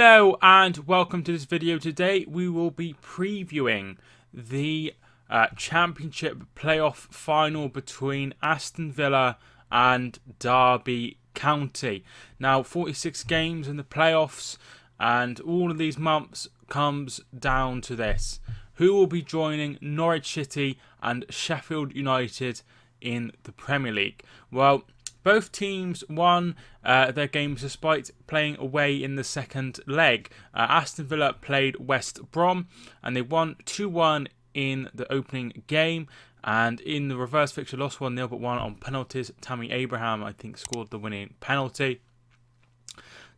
Hello and welcome to this video. Today we will be previewing the Championship playoff final between Aston Villa and Derby County. Now 46 games in the playoffs, and all of these months comes down to this: who will be joining Norwich City and Sheffield United in the Premier League? Well, both teams won their games despite playing away in the second leg. Aston Villa played West Brom and they won 2-1 in the opening game. And in the reverse fixture, lost 1-0 but won on penalties. Tammy Abraham, I think, scored the winning penalty.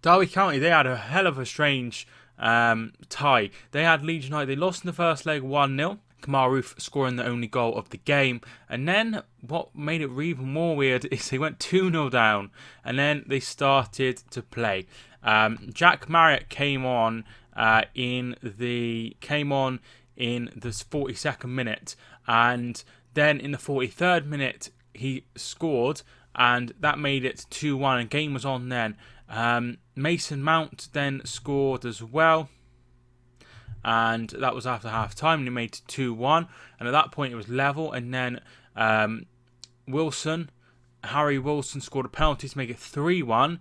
Derby County, they had a hell of a strange tie. They had Leeds United. They lost in the first leg 1-0. Kamar Roof scoring the only goal of the game. And then what made it even more weird is they went 2-0 down and then they started to play. Jack Marriott came on in the 42nd minute, and then in the 43rd minute he scored, and that made it 2-1 and game was on then. Mason Mount then scored as well, and that was after half time, and he made 2-1, and at that point it was level. And then Harry Wilson scored a penalty to make it 3-1.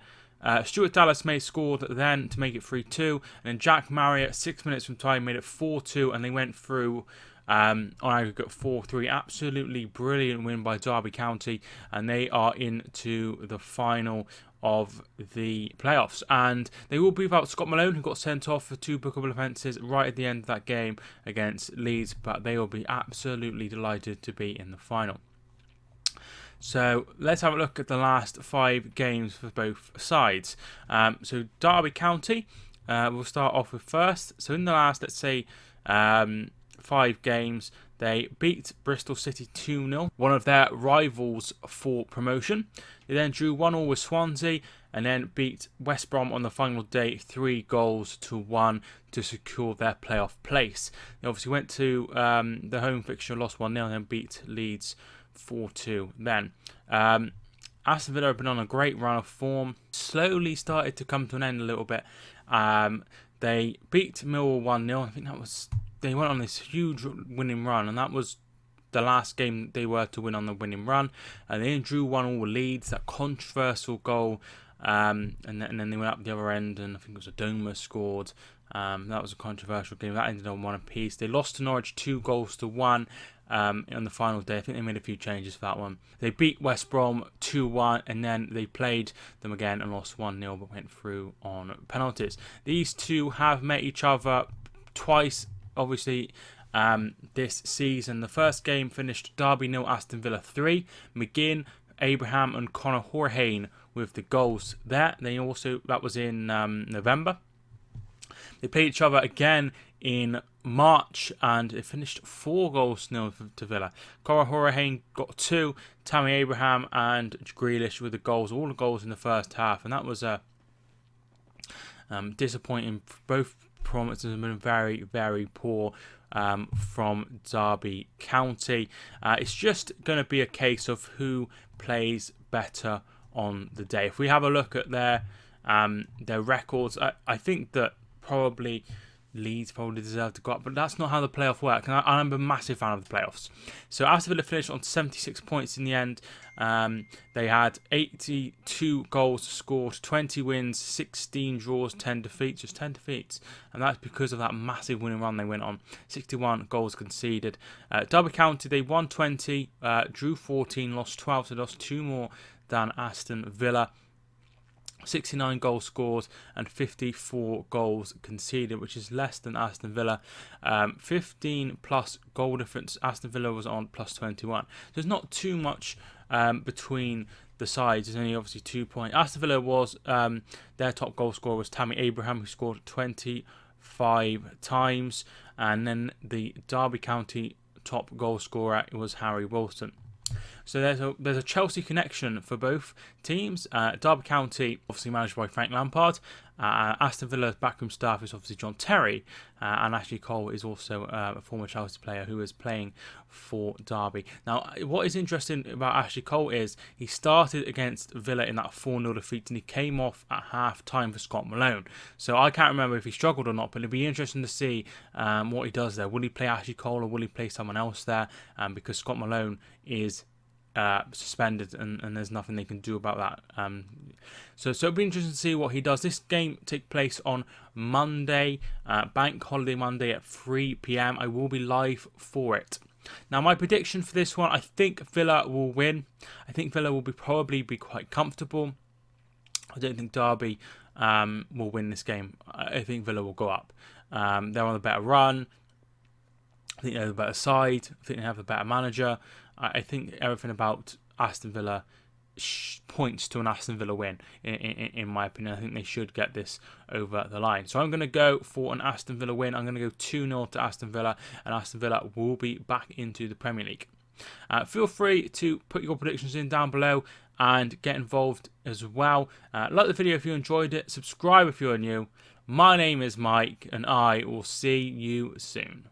Stuart Dallas May scored then to make it 3-2, and then Jack Marriott 6 minutes from time made it 4-2, and they went through on aggregate 4-3. Absolutely brilliant win by Derby County, and they are into the final of the playoffs. And they will be without Scott Malone, who got sent off for 2 bookable offences right at the end of that game against Leeds, but they will be absolutely delighted to be in the final. So let's have a look at the last 5 games for both sides. So Derby County, we'll start off with first. So in the last, let's say, 5 games, they beat Bristol City 2-0, one of their rivals for promotion. They then drew 1-1 with Swansea, and then beat West Brom on the final day 3-1 to secure their playoff place. They obviously went to the home fixture, lost 1-0, and then beat Leeds 4-2 then. Aston Villa have been on a great run of form, slowly started to come to an end a little bit. They beat Millwall 1-0. I think they went on this huge winning run, and that was the last game they were to win on the winning run. And they then drew 1-1 with Leeds, that controversial goal, and then they went up the other end, and I think it was Adoma scored. That was a controversial game. That ended on 1 apiece. They lost to Norwich 2-1 on the final day. I think they made a few changes for that one. They beat West Brom 2-1, and then they played them again and lost 1-0, but went through on penalties. These two have met each other twice, obviously, this season. The first game finished Derby 0, Aston Villa 3. McGinn, Abraham and Conor Hourihane with the goals there. That was in November. They played each other again in March, and it finished 4-0 to Villa. Conor Hourihane got 2, Tammy Abraham and Grealish with the goals, all the goals in the first half, and that was disappointing. Both performances have been very, very poor from Derby County. It's just going to be a case of who plays better on the day. If we have a look at their records, I think that Leeds probably deserve to go up, but that's not how the playoff works, and I'm a massive fan of the playoffs. So Aston Villa finished on 76 points in the end. They had 82 goals scored, 20 wins, 16 draws, 10 defeats, just 10 defeats, and that's because of that massive winning run they went on. 61 goals conceded. Derby County, they won 20, drew 14, lost 12, so lost 2 more than Aston Villa. 69 goals scored and 54 goals conceded, which is less than Aston Villa. 15 plus goal difference. Aston Villa was on plus 21. There's not too much between the sides. There's only obviously 2 points. Aston Villa was their top goal scorer was Tammy Abraham, who scored 25 times, and then the Derby County top goal scorer was Harry Wilson. So there's a Chelsea connection for both teams. Derby County, obviously managed by Frank Lampard. Aston Villa's backroom staff is obviously John Terry, and Ashley Cole is also a former Chelsea player who is playing for Derby. Now, what is interesting about Ashley Cole is he started against Villa in that 4-0 defeat, and he came off at half-time for Scott Malone. So I can't remember if he struggled or not, but it'd be interesting to see what he does there. Will he play Ashley Cole or will he play someone else there? Because Scott Malone is suspended, and there's nothing they can do about that. So it'll be interesting to see what he does. This game take place on Monday, Bank Holiday Monday at 3 p.m. I will be live for it. Now, my prediction for this one, I think Villa will win. I think Villa will probably be quite comfortable. I don't think Derby will win this game. I think Villa will go up. They're on a better run. I think they're the better side. I think they have a better manager. I think everything about Aston Villa points to an Aston Villa win, in my opinion. I think they should get this over the line. So I'm going to go for an Aston Villa win. I'm going to go 2-0 to Aston Villa, and Aston Villa will be back into the Premier League. Feel free to put your predictions in down below and get involved as well. Like the video if you enjoyed it. Subscribe if you're new. My name is Mike, and I will see you soon.